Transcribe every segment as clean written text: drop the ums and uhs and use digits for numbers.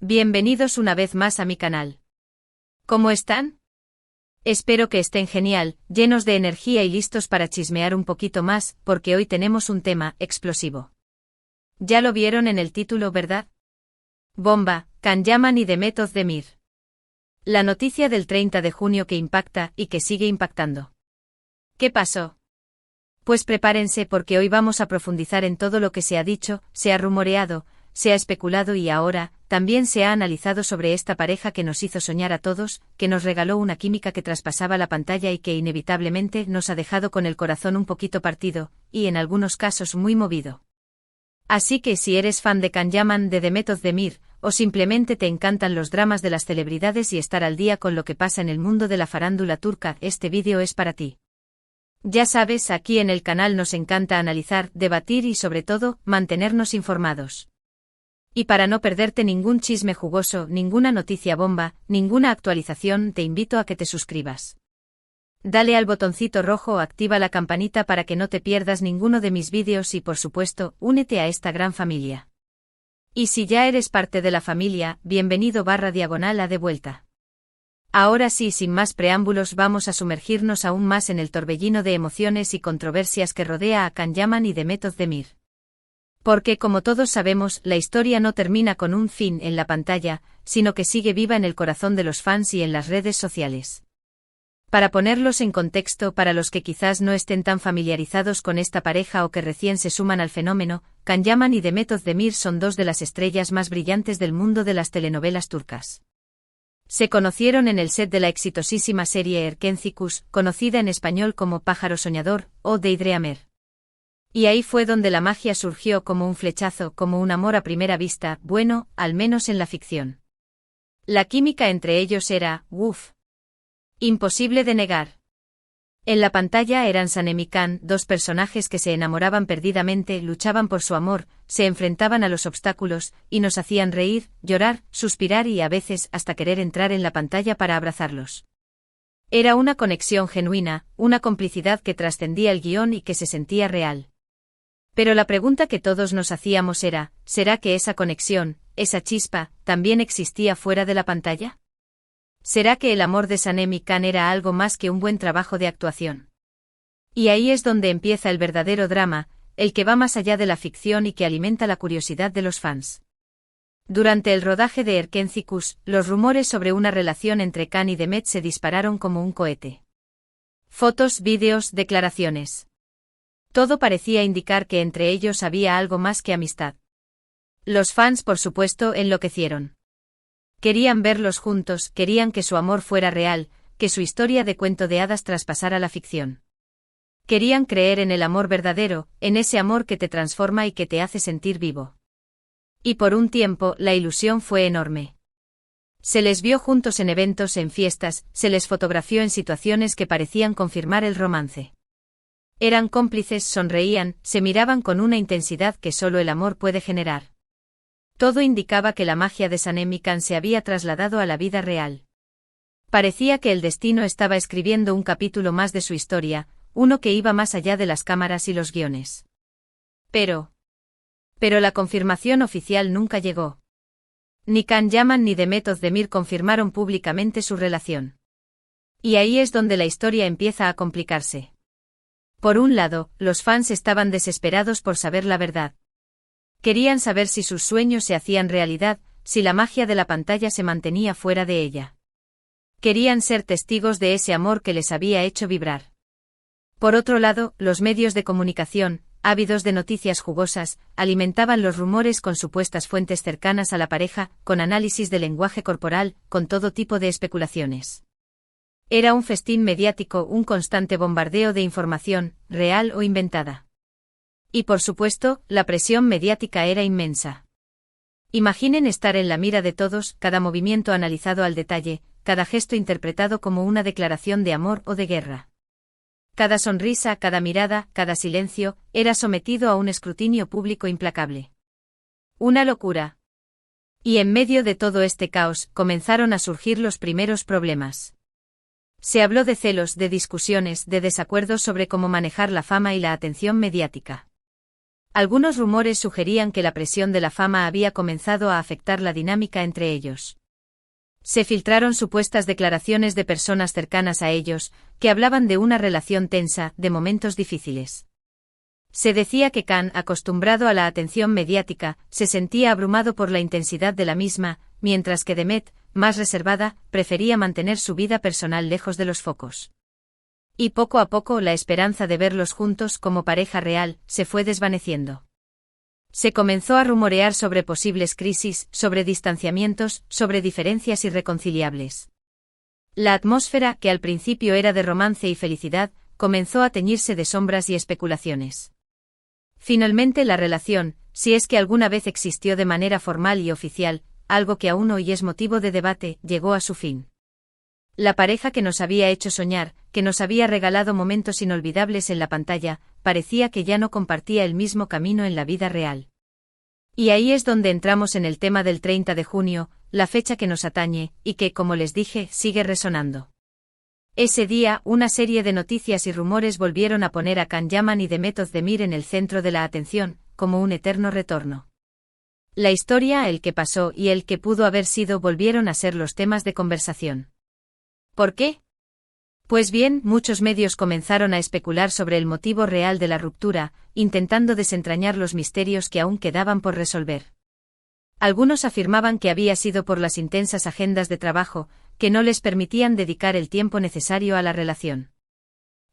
Bienvenidos una vez más a mi canal. ¿Cómo están? Espero que estén genial, llenos de energía y listos para chismear un poquito más, porque hoy tenemos un tema explosivo. Ya lo vieron en el título, ¿verdad? Bomba, Can Yaman y Demet Özdemir. La noticia del 30 de junio que impacta y que sigue impactando. ¿Qué pasó? Pues prepárense porque hoy vamos a profundizar en todo lo que se ha dicho, se ha rumoreado, se ha especulado y ahora, también se ha analizado sobre esta pareja que nos hizo soñar a todos, que nos regaló una química que traspasaba la pantalla y que inevitablemente nos ha dejado con el corazón un poquito partido, y en algunos casos muy movido. Así que si eres fan de Can Yaman de Demet Özdemir, o simplemente te encantan los dramas de las celebridades y estar al día con lo que pasa en el mundo de la farándula turca, este vídeo es para ti. Ya sabes, aquí en el canal nos encanta analizar, debatir y sobre todo, mantenernos informados. Y para no perderte ningún chisme jugoso, ninguna noticia bomba, ninguna actualización, te invito a que te suscribas. Dale al botoncito rojo o activa la campanita para que no te pierdas ninguno de mis vídeos y por supuesto, únete a esta gran familia. Y si ya eres parte de la familia, bienvenido /diagonal a de vuelta. Ahora sí, sin más preámbulos, vamos a sumergirnos aún más en el torbellino de emociones y controversias que rodea a Can Yaman y Demet Özdemir. Porque como todos sabemos, la historia no termina con un fin en la pantalla, sino que sigue viva en el corazón de los fans y en las redes sociales. Para ponerlos en contexto para los que quizás no estén tan familiarizados con esta pareja o que recién se suman al fenómeno, Can Yaman y Demet Özdemir son dos de las estrellas más brillantes del mundo de las telenovelas turcas. Se conocieron en el set de la exitosísima serie Erkencikus, conocida en español como Pájaro Soñador, o Deidreamer. Y ahí fue donde la magia surgió como un flechazo, como un amor a primera vista, bueno, al menos en la ficción. La química entre ellos era, uff, imposible de negar. En la pantalla eran Sanem y Can, dos personajes que se enamoraban perdidamente, luchaban por su amor, se enfrentaban a los obstáculos, y nos hacían reír, llorar, suspirar y a veces hasta querer entrar en la pantalla para abrazarlos. Era una conexión genuina, una complicidad que trascendía el guión y que se sentía real. Pero la pregunta que todos nos hacíamos era, ¿será que esa conexión, esa chispa, también existía fuera de la pantalla? ¿Será que el amor de Sanem y Can era algo más que un buen trabajo de actuación? Y ahí es donde empieza el verdadero drama, el que va más allá de la ficción y que alimenta la curiosidad de los fans. Durante el rodaje de Erkencikus, los rumores sobre una relación entre Can y Demet se dispararon como un cohete. Fotos, vídeos, declaraciones. Todo parecía indicar que entre ellos había algo más que amistad. Los fans, por supuesto, enloquecieron. Querían verlos juntos, querían que su amor fuera real, que su historia de cuento de hadas traspasara la ficción. Querían creer en el amor verdadero, en ese amor que te transforma y que te hace sentir vivo. Y por un tiempo, la ilusión fue enorme. Se les vio juntos en eventos, en fiestas, se les fotografió en situaciones que parecían confirmar el romance. Eran cómplices, sonreían, se miraban con una intensidad que solo el amor puede generar. Todo indicaba que la magia de Sanem y Can se había trasladado a la vida real. Parecía que el destino estaba escribiendo un capítulo más de su historia, uno que iba más allá de las cámaras y los guiones. Pero la confirmación oficial nunca llegó. Ni Can Yaman ni Demet Özdemir confirmaron públicamente su relación. Y ahí es donde la historia empieza a complicarse. Por un lado, los fans estaban desesperados por saber la verdad. Querían saber si sus sueños se hacían realidad, si la magia de la pantalla se mantenía fuera de ella. Querían ser testigos de ese amor que les había hecho vibrar. Por otro lado, los medios de comunicación, ávidos de noticias jugosas, alimentaban los rumores con supuestas fuentes cercanas a la pareja, con análisis de lenguaje corporal, con todo tipo de especulaciones. Era un festín mediático, un constante bombardeo de información, real o inventada. Y por supuesto, la presión mediática era inmensa. Imaginen estar en la mira de todos, cada movimiento analizado al detalle, cada gesto interpretado como una declaración de amor o de guerra. Cada sonrisa, cada mirada, cada silencio, era sometido a un escrutinio público implacable. Una locura. Y en medio de todo este caos, comenzaron a surgir los primeros problemas. Se habló de celos, de discusiones, de desacuerdos sobre cómo manejar la fama y la atención mediática. Algunos rumores sugerían que la presión de la fama había comenzado a afectar la dinámica entre ellos. Se filtraron supuestas declaraciones de personas cercanas a ellos, que hablaban de una relación tensa, de momentos difíciles. Se decía que Khan, acostumbrado a la atención mediática, se sentía abrumado por la intensidad de la misma, mientras que Demet, más reservada, prefería mantener su vida personal lejos de los focos. Y poco a poco la esperanza de verlos juntos como pareja real se fue desvaneciendo. Se comenzó a rumorear sobre posibles crisis, sobre distanciamientos, sobre diferencias irreconciliables. La atmósfera, que al principio era de romance y felicidad, comenzó a teñirse de sombras y especulaciones. Finalmente la relación, si es que alguna vez existió de manera formal y oficial, algo que aún hoy es motivo de debate, llegó a su fin. La pareja que nos había hecho soñar, que nos había regalado momentos inolvidables en la pantalla, parecía que ya no compartía el mismo camino en la vida real. Y ahí es donde entramos en el tema del 30 de junio, la fecha que nos atañe, y que, como les dije, sigue resonando. Ese día, una serie de noticias y rumores volvieron a poner a Can Yaman y Demet Özdemir en el centro de la atención, como un eterno retorno. La historia, el que pasó y el que pudo haber sido volvieron a ser los temas de conversación. ¿Por qué? Pues bien, muchos medios comenzaron a especular sobre el motivo real de la ruptura, intentando desentrañar los misterios que aún quedaban por resolver. Algunos afirmaban que había sido por las intensas agendas de trabajo, que no les permitían dedicar el tiempo necesario a la relación.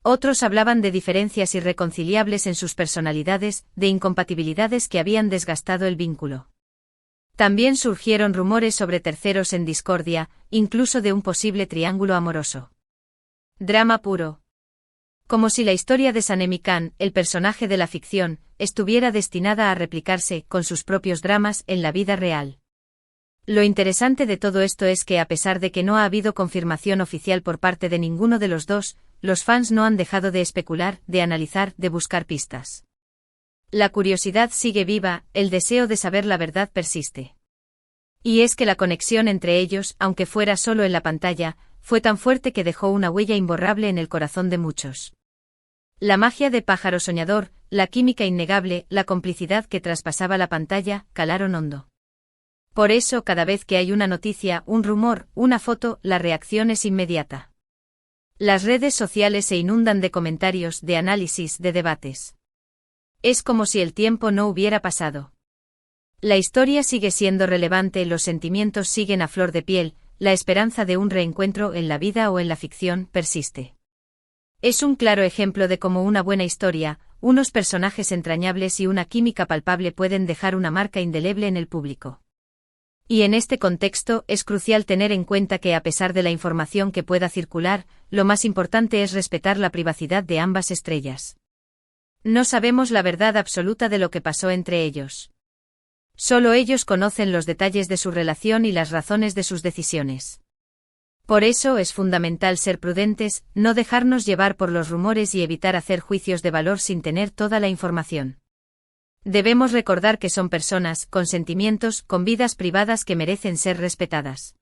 Otros hablaban de diferencias irreconciliables en sus personalidades, de incompatibilidades que habían desgastado el vínculo. También surgieron rumores sobre terceros en discordia, incluso de un posible triángulo amoroso. Drama puro. Como si la historia de Sanemi Khan, el personaje de la ficción, estuviera destinada a replicarse, con sus propios dramas, en la vida real. Lo interesante de todo esto es que a pesar de que no ha habido confirmación oficial por parte de ninguno de los dos, los fans no han dejado de especular, de analizar, de buscar pistas. La curiosidad sigue viva, el deseo de saber la verdad persiste. Y es que la conexión entre ellos, aunque fuera solo en la pantalla, fue tan fuerte que dejó una huella imborrable en el corazón de muchos. La magia de Pájaro Soñador, la química innegable, la complicidad que traspasaba la pantalla, calaron hondo. Por eso cada vez que hay una noticia, un rumor, una foto, la reacción es inmediata. Las redes sociales se inundan de comentarios, de análisis, de debates. Es como si el tiempo no hubiera pasado. La historia sigue siendo relevante, los sentimientos siguen a flor de piel, la esperanza de un reencuentro en la vida o en la ficción persiste. Es un claro ejemplo de cómo una buena historia, unos personajes entrañables y una química palpable pueden dejar una marca indeleble en el público. Y en este contexto es crucial tener en cuenta que a pesar de la información que pueda circular, lo más importante es respetar la privacidad de ambas estrellas. No sabemos la verdad absoluta de lo que pasó entre ellos. Solo ellos conocen los detalles de su relación y las razones de sus decisiones. Por eso es fundamental ser prudentes, no dejarnos llevar por los rumores y evitar hacer juicios de valor sin tener toda la información. Debemos recordar que son personas, con sentimientos, con vidas privadas que merecen ser respetadas.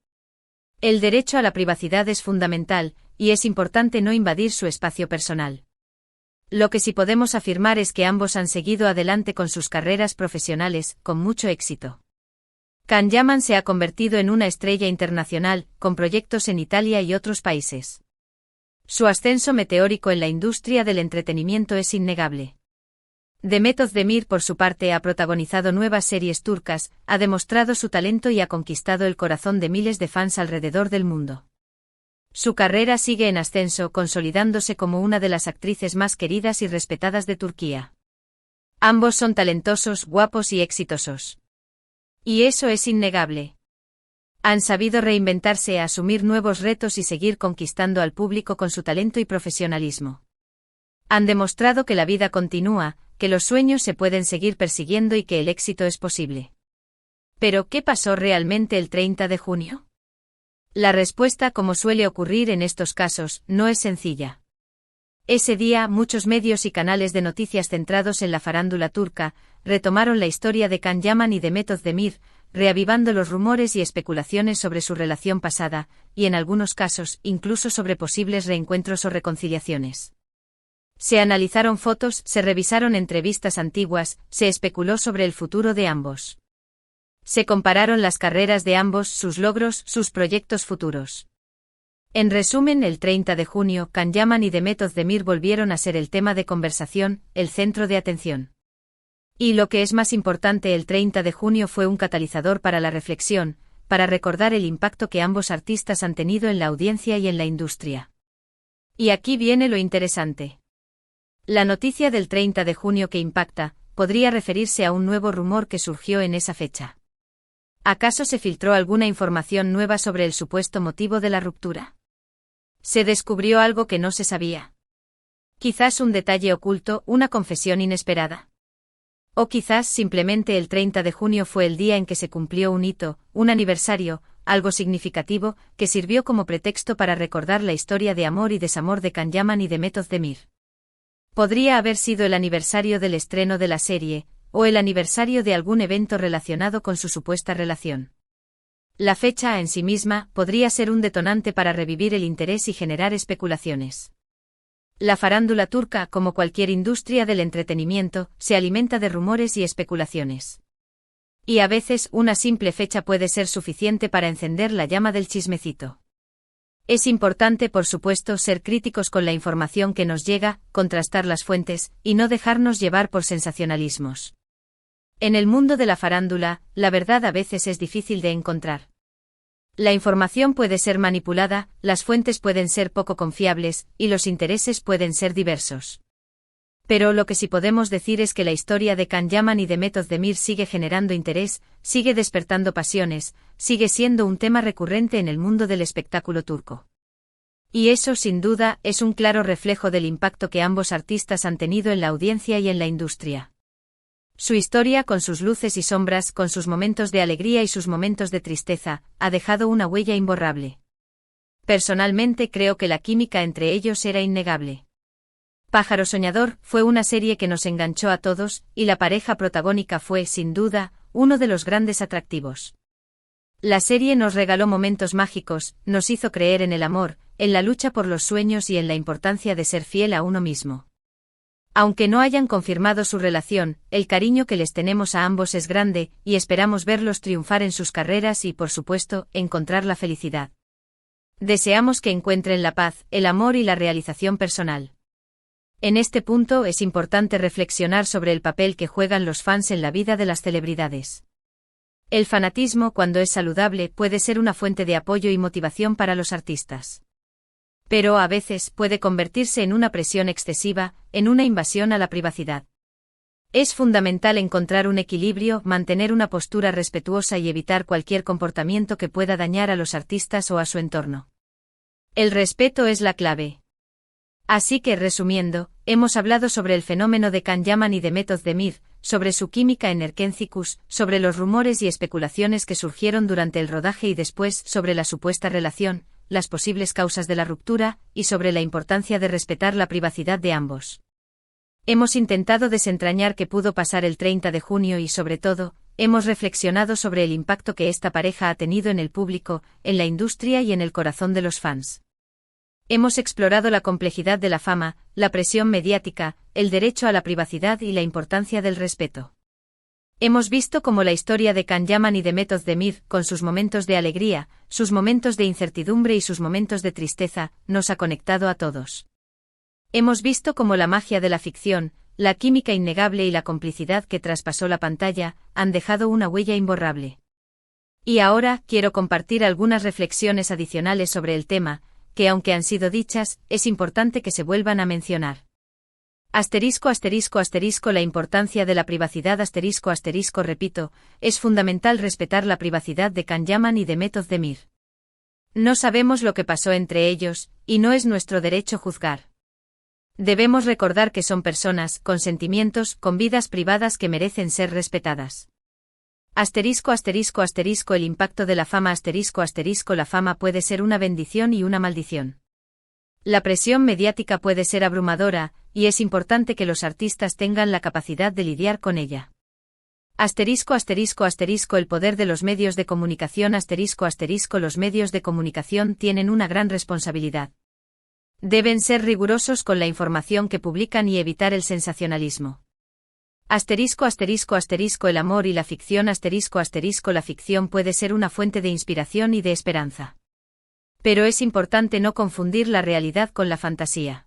El derecho a la privacidad es fundamental, y es importante no invadir su espacio personal. Lo que sí podemos afirmar es que ambos han seguido adelante con sus carreras profesionales, con mucho éxito. Can Yaman se ha convertido en una estrella internacional, con proyectos en Italia y otros países. Su ascenso meteórico en la industria del entretenimiento es innegable. Demet Özdemir, por su parte, ha protagonizado nuevas series turcas, ha demostrado su talento y ha conquistado el corazón de miles de fans alrededor del mundo. Su carrera sigue en ascenso, consolidándose como una de las actrices más queridas y respetadas de Turquía. Ambos son talentosos, guapos y exitosos. Y eso es innegable. Han sabido reinventarse, asumir nuevos retos y seguir conquistando al público con su talento y profesionalismo. Han demostrado que la vida continúa, que los sueños se pueden seguir persiguiendo y que el éxito es posible. ¿Pero qué pasó realmente el 30 de junio? La respuesta, como suele ocurrir en estos casos, no es sencilla. Ese día, muchos medios y canales de noticias centrados en la farándula turca retomaron la historia de Can Yaman y Demet Özdemir, reavivando los rumores y especulaciones sobre su relación pasada, y en algunos casos, incluso sobre posibles reencuentros o reconciliaciones. Se analizaron fotos, se revisaron entrevistas antiguas, se especuló sobre el futuro de ambos. Se compararon las carreras de ambos, sus logros, sus proyectos futuros. En resumen, el 30 de junio, Can Yaman y Demet Özdemir volvieron a ser el tema de conversación, el centro de atención. Y lo que es más importante, el 30 de junio fue un catalizador para la reflexión, para recordar el impacto que ambos artistas han tenido en la audiencia y en la industria. Y aquí viene lo interesante. La noticia del 30 de junio que impacta, podría referirse a un nuevo rumor que surgió en esa fecha. ¿Acaso se filtró alguna información nueva sobre el supuesto motivo de la ruptura? ¿Se descubrió algo que no se sabía? Quizás un detalle oculto, una confesión inesperada. O quizás simplemente el 30 de junio fue el día en que se cumplió un hito, un aniversario, algo significativo, que sirvió como pretexto para recordar la historia de amor y desamor de Can Yaman y Demet Özdemir. Podría haber sido el aniversario del estreno de la serie, o el aniversario de algún evento relacionado con su supuesta relación. La fecha en sí misma podría ser un detonante para revivir el interés y generar especulaciones. La farándula turca, como cualquier industria del entretenimiento, se alimenta de rumores y especulaciones. Y a veces una simple fecha puede ser suficiente para encender la llama del chismecito. Es importante, por supuesto, ser críticos con la información que nos llega, contrastar las fuentes, y no dejarnos llevar por sensacionalismos. En el mundo de la farándula, la verdad a veces es difícil de encontrar. La información puede ser manipulada, las fuentes pueden ser poco confiables, y los intereses pueden ser diversos. Pero lo que sí podemos decir es que la historia de Can Yaman y Demet Özdemir sigue generando interés, sigue despertando pasiones, sigue siendo un tema recurrente en el mundo del espectáculo turco. Y eso, sin duda, es un claro reflejo del impacto que ambos artistas han tenido en la audiencia y en la industria. Su historia, con sus luces y sombras, con sus momentos de alegría y sus momentos de tristeza, ha dejado una huella imborrable. Personalmente creo que la química entre ellos era innegable. Pájaro Soñador fue una serie que nos enganchó a todos, y la pareja protagónica fue, sin duda, uno de los grandes atractivos. La serie nos regaló momentos mágicos, nos hizo creer en el amor, en la lucha por los sueños y en la importancia de ser fiel a uno mismo. Aunque no hayan confirmado su relación, el cariño que les tenemos a ambos es grande, y esperamos verlos triunfar en sus carreras y, por supuesto, encontrar la felicidad. Deseamos que encuentren la paz, el amor y la realización personal. En este punto es importante reflexionar sobre el papel que juegan los fans en la vida de las celebridades. El fanatismo, cuando es saludable, puede ser una fuente de apoyo y motivación para los artistas. Pero a veces puede convertirse en una presión excesiva, en una invasión a la privacidad. Es fundamental encontrar un equilibrio, mantener una postura respetuosa y evitar cualquier comportamiento que pueda dañar a los artistas o a su entorno. El respeto es la clave. Así que, resumiendo, hemos hablado sobre el fenómeno de Can Yaman y Demet Özdemir, sobre su química en Erkencikus, sobre los rumores y especulaciones que surgieron durante el rodaje y después, sobre la supuesta relación, las posibles causas de la ruptura, y sobre la importancia de respetar la privacidad de ambos. Hemos intentado desentrañar qué pudo pasar el 30 de junio y, sobre todo, hemos reflexionado sobre el impacto que esta pareja ha tenido en el público, en la industria y en el corazón de los fans. Hemos explorado la complejidad de la fama, la presión mediática, el derecho a la privacidad y la importancia del respeto. Hemos visto cómo la historia de Can Yaman y Demet Özdemir, con sus momentos de alegría, sus momentos de incertidumbre y sus momentos de tristeza, nos ha conectado a todos. Hemos visto cómo la magia de la ficción, la química innegable y la complicidad que traspasó la pantalla, han dejado una huella imborrable. Y ahora, quiero compartir algunas reflexiones adicionales sobre el tema, que aunque han sido dichas, es importante que se vuelvan a mencionar. ***** La importancia de la privacidad ****, repito, es fundamental respetar la privacidad de Can Yaman y Demet Özdemir. No sabemos lo que pasó entre ellos, y no es nuestro derecho juzgar. Debemos recordar que son personas, con sentimientos, con vidas privadas que merecen ser respetadas. ****El impacto de la fama ****La fama puede ser una bendición y una maldición. La presión mediática puede ser abrumadora, y es importante que los artistas tengan la capacidad de lidiar con ella. El poder de los medios de comunicación ****Los medios de comunicación tienen una gran responsabilidad. Deben ser rigurosos con la información que publican y evitar el sensacionalismo. Asterisco asterisco asterisco el amor y la ficción asterisco asterisco la ficción puede ser una fuente de inspiración y de esperanza. Pero es importante no confundir la realidad con la fantasía.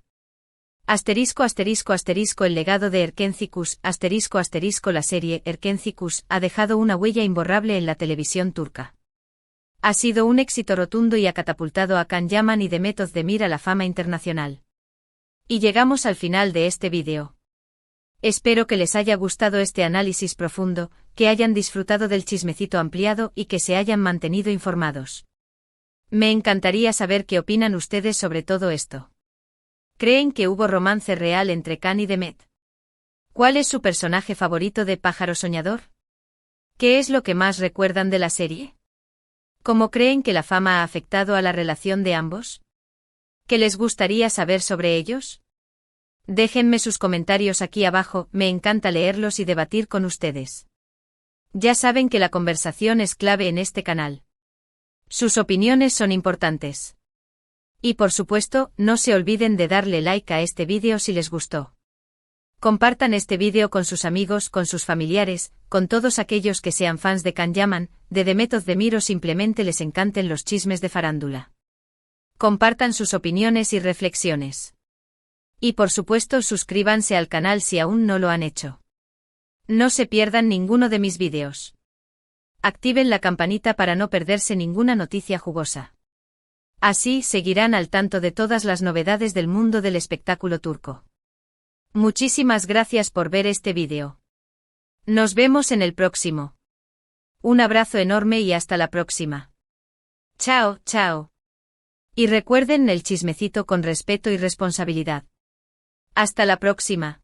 Asterisco asterisco asterisco el legado de Erkenci asterisco asterisco la serie Erkenci ha dejado una huella imborrable en la televisión turca. Ha sido un éxito rotundo y ha catapultado a Can Yaman y Demet Özdemir a la fama internacional. Y llegamos al final de este vídeo. Espero que les haya gustado este análisis profundo, que hayan disfrutado del chismecito ampliado y que se hayan mantenido informados. Me encantaría saber qué opinan ustedes sobre todo esto. ¿Creen que hubo romance real entre Can y Demet? ¿Cuál es su personaje favorito de Pájaro Soñador? ¿Qué es lo que más recuerdan de la serie? ¿Cómo creen que la fama ha afectado a la relación de ambos? ¿Qué les gustaría saber sobre ellos? Déjenme sus comentarios aquí abajo, me encanta leerlos y debatir con ustedes. Ya saben que la conversación es clave en este canal. Sus opiniones son importantes. Y por supuesto, no se olviden de darle like a este vídeo si les gustó. Compartan este vídeo con sus amigos, con sus familiares, con todos aquellos que sean fans de Can Yaman, de Demet Özdemir o simplemente les encanten los chismes de farándula. Compartan sus opiniones y reflexiones. Y por supuesto suscríbanse al canal si aún no lo han hecho. No se pierdan ninguno de mis vídeos. Activen la campanita para no perderse ninguna noticia jugosa. Así seguirán al tanto de todas las novedades del mundo del espectáculo turco. Muchísimas gracias por ver este vídeo. Nos vemos en el próximo. Un abrazo enorme y hasta la próxima. Chao, chao. Y recuerden el chismecito con respeto y responsabilidad. Hasta la próxima.